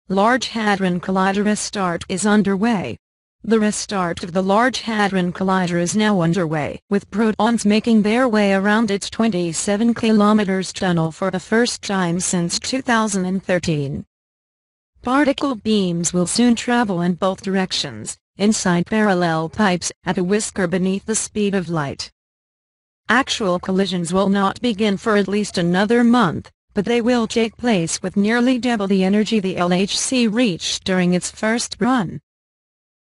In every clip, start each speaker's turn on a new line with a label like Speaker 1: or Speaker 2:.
Speaker 1: Large Hadron Collider restart is underway. The restart of the Large Hadron Collider is now underway, with protons making their way around its 27 km tunnel for the first time since 2013. Particle beams will soon travel in both directions, inside parallel pipes, at a whisker beneath the speed of light. Actual collisions will not begin for at least another month, but they will take place with nearly double the energy the LHC reached during its first run.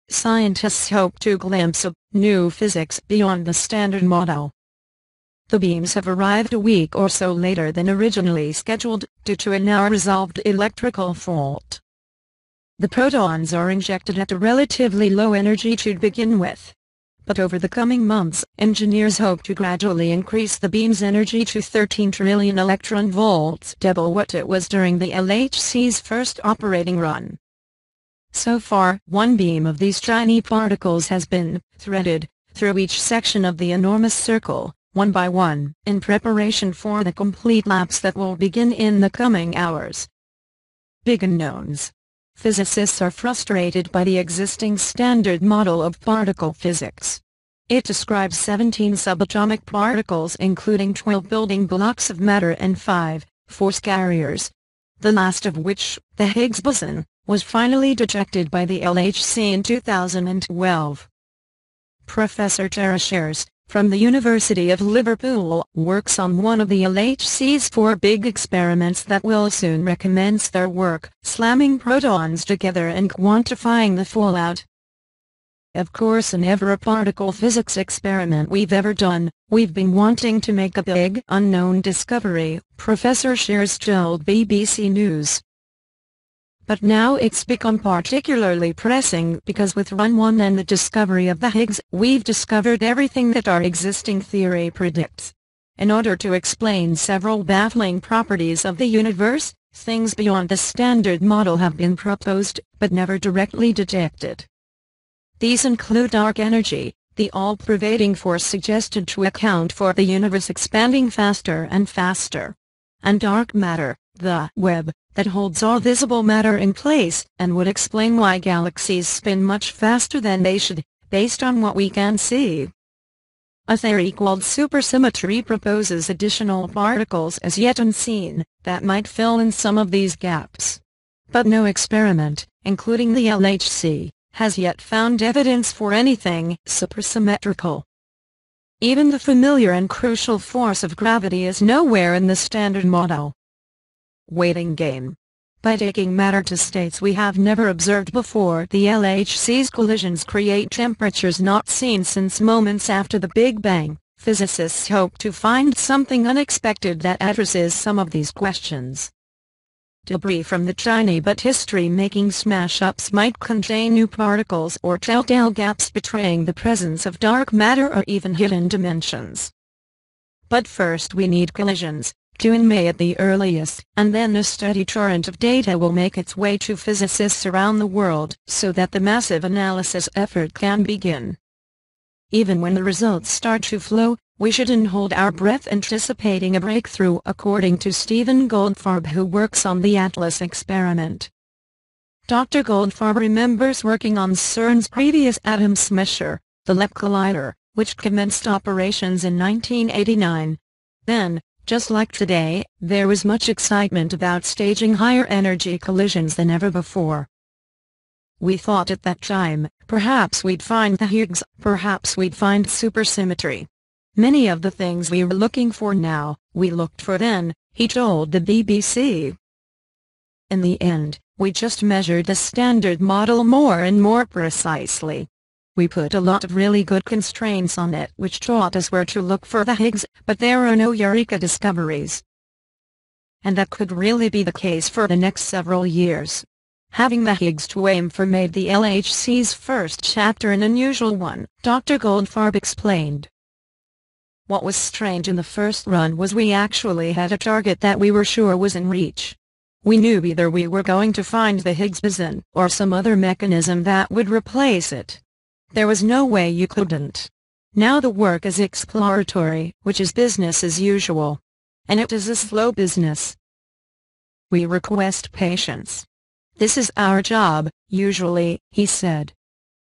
Speaker 1: Scientists hope to glimpse a new physics beyond the standard model. The beams have arrived a week or so later than originally scheduled, due to a now resolved electrical fault. The protons are injected at a relatively low energy to begin with. But over the coming months, engineers hope to gradually increase the beam's energy to 13 trillion electronvolts, double what it was during the LHC's first operating run. So far, one beam of these tiny particles has been threaded through each section of the enormous circle, one by one, in preparation for the complete lapse that will begin in the coming hours. Big unknowns. Physicists are frustrated by the existing standard model of particle physics. It describes 17 subatomic particles including 12 building blocks of matter and 5 force carriers, the last of which, the Higgs boson, was finally detected by the LHC in 2012. Professor Tara Shears, from the University of Liverpool, works on one of the LHC's 4 big experiments that will soon recommence their work, slamming protons together and quantifying the fallout. Of course, in every particle physics experiment we've ever done, we've been wanting to make a big, unknown discovery, Professor Shears told BBC News. But now it's become particularly pressing because with Run 1 and the discovery of the Higgs, we've discovered everything that our existing theory predicts. In order to explain several baffling properties of the universe, things beyond the standard model have been proposed, but never directly detected. These include dark energy, the all-pervading force suggested to account for the universe expanding faster and faster, and dark matter, the web, that holds all visible matter in place, and would explain why galaxies spin much faster than they should, based on what we can see. A theory called supersymmetry proposes additional particles as yet unseen, that might fill in some of these gaps. But no experiment, including the LHC, has yet found evidence for anything supersymmetrical. Even the familiar and crucial force of gravity is nowhere in the standard model. Waiting game. By taking matter to states we have never observed before, the LHC's collisions create temperatures not seen since moments after the Big Bang. Physicists hope to find something unexpected that addresses some of these questions. Debris from the tiny but history-making smash-ups might contain new particles or telltale gaps betraying the presence of dark matter or even hidden dimensions. But first we need collisions. 2 in May at the earliest, and then a steady torrent of data will make its way to physicists around the world, so that the massive analysis effort can begin. Even when the results start to flow, we shouldn't hold our breath anticipating a breakthrough, according to Stephen Goldfarb, who works on the ATLAS experiment. Dr. Goldfarb remembers working on CERN's previous atom smasher, the LEP Collider, which commenced operations in 1989. Then, just like today, there was much excitement about staging higher energy collisions than ever before. We thought at that time, perhaps we'd find the Higgs, perhaps we'd find supersymmetry. Many of the things we were looking for now, we looked for then, he told the BBC. In the end, we just measured the standard model more and more precisely. We put a lot of really good constraints on it which taught us where to look for the Higgs, but there are no eureka discoveries. And that could really be the case for the next several years. Having the Higgs to aim for made the LHC's first chapter an unusual one, Dr. Goldfarb explained. What was strange in the first run was we actually had a target that we were sure was in reach. We knew either we were going to find the Higgs boson, or some other mechanism that would replace it. There was no way you couldn't. Now the work is exploratory, which is business as usual. And it is a slow business. We request patience. "This is our job, usually," he said.